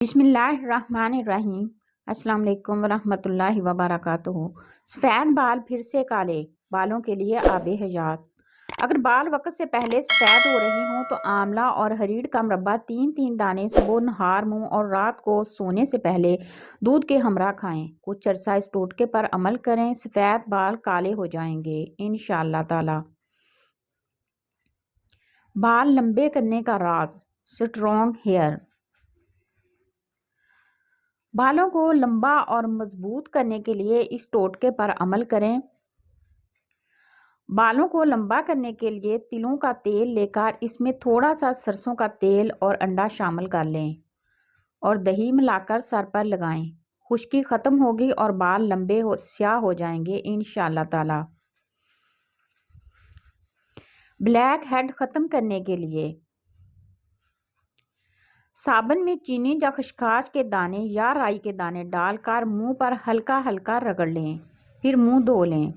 बिस्मिल्लाहिर्रहमानिर्रहीम। अस्सलाम वालेकुम वरहमतुल्लाहि वबरकातुहू। सफ़ेद बाल फिर से काले, बालों के लिए आबे हयात। अगर बाल वक्त से पहले सफ़ेद हो रहे हों तो आंवला और हरीड़ का मुरब्बा 3-3 दाने सुबह नहार मुंह और रात को सोने से पहले दूध के हमरा खाएं। कुछ अरसा इस टोटके पर अमल करें, सफ़ेद बाल काले हो जाएंगे इंशाअल्लाह ताला। बाल लंबे करने का राज, स्ट्रॉन्ग हेयर। बालों को लंबा और मजबूत करने के लिए इस टोटके पर अमल करें। बालों को लंबा करने के लिए तिलों का तेल लेकर इसमें थोड़ा सा सरसों का तेल और अंडा शामिल कर लें और दही मिलाकर सर पर लगाएं। खुश्की ख़त्म होगी और बाल लंबे स्याह हो जाएंगे इंशाअल्लाह ताला। ब्लैक हेड ख़त्म करने के लिए साबुन में चीनी या खसखस के दाने या राई के दाने डालकर मुंह पर हल्का हल्का रगड़ लें, फिर मुंह धो लें।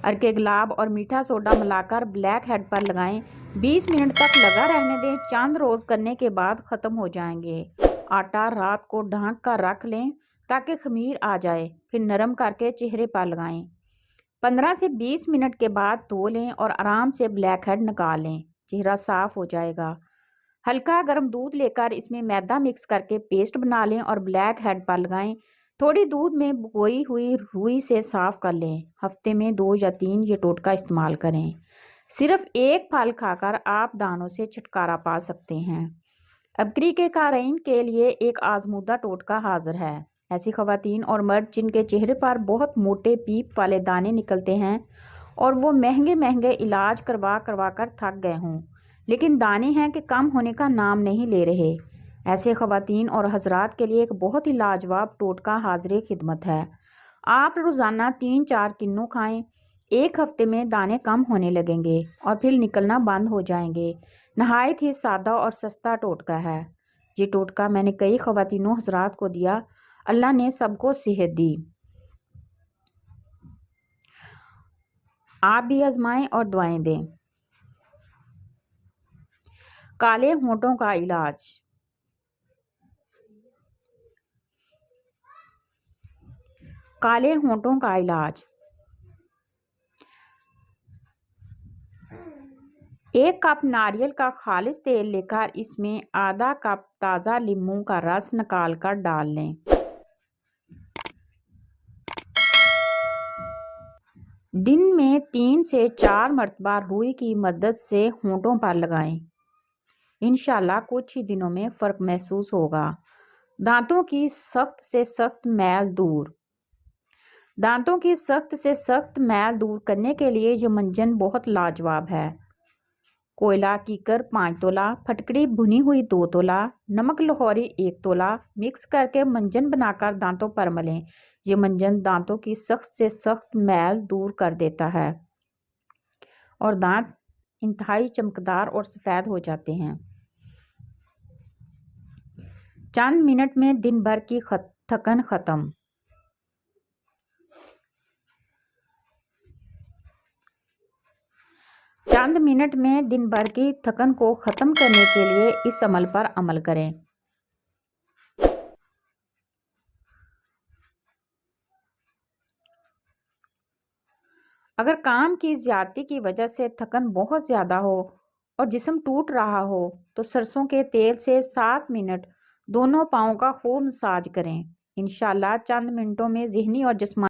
अरके गुलाब और मीठा सोडा मिलाकर ब्लैक हेड पर लगाएं। 20 मिनट तक लगा रहने दें। चंद रोज़ करने के बाद ख़त्म हो जाएंगे। आटा रात को ढक कर रख लें ताकि खमीर आ जाए, फिर नरम करके चेहरे पर लगाएं। 15 से 20 मिनट के बाद धो लें और आराम से ब्लैक हेड निकाल लें। चेहरा साफ हो जाएगा। हल्का गर्म दूध लेकर इसमें मैदा मिक्स करके पेस्ट बना लें और ब्लैक हेड पर लगाएं। थोड़ी दूध में भिगोई हुई रुई से साफ कर लें। हफ्ते में 2 या 3 ये टोटका इस्तेमाल करें। सिर्फ एक फल खाकर आप दानों से छुटकारा पा सकते हैं। अबकरी के कारयीन के लिए एक आजमूदा टोटका हाजिर है। ऐसी खवातीन और मर्द जिनके चेहरे पर बहुत मोटे पीप वाले दाने निकलते हैं और वो महंगे महंगे इलाज करवा कर थक गए हों, लेकिन दाने हैं कि कम होने का नाम नहीं ले रहे। ऐसे खवातीन और हजरात के लिए एक बहुत ही लाजवाब टोटका हाजिर खिदमत है। आप रोज़ाना 3-4 किन्नू खाएं। एक हफ्ते में दाने कम होने लगेंगे और फिर निकलना बंद हो जाएंगे। नहायत ही सादा और सस्ता टोटका है। ये टोटका मैंने कई खवातीनों हजरात को दिया, अल्लाह ने सबको सेहत दी। आप भी आजमाएं और दुआएं दें। काले होंठों का इलाज। काले होंठों का इलाज। 1 कप नारियल का खालिस तेल लेकर इसमें आधा कप ताज़ा नींबू का रस निकाल कर डाल लें। दिन में 3 से 4 मरतबा रुई की मदद से होंठों पर लगाएं। इंशाल्लाह कुछ ही दिनों में फ़र्क महसूस होगा। दांतों की सख्त से सख्त मैल दूर। दांतों की सख्त से सख्त मैल दूर करने के लिए ये मंजन बहुत लाजवाब है। कोयला कीकर 5 तोला, फटकड़ी भुनी हुई 2 तोला, नमक लाहौरी 1 तोला मिक्स करके मंजन बनाकर दांतों पर मलें। ये मंजन दांतों की सख्त से सख्त मैल दूर कर देता है और दांत इंतहाई चमकदार और सफ़ेद हो जाते हैं। चंद मिनट में दिन भर की थकन ख़त्म। चंद मिनट में दिन भर की थकन को ख़त्म करने के लिए इस अमल पर अमल करें। अगर काम की ज़्यादती की वजह से थकन बहुत ज़्यादा हो और जिस्म टूट रहा हो तो सरसों के तेल से 7 मिनट दोनों पाँवों का खूब मसाज करें। इंशाअल्लाह चंद मिनटों में ज़हनी और जिस्मानी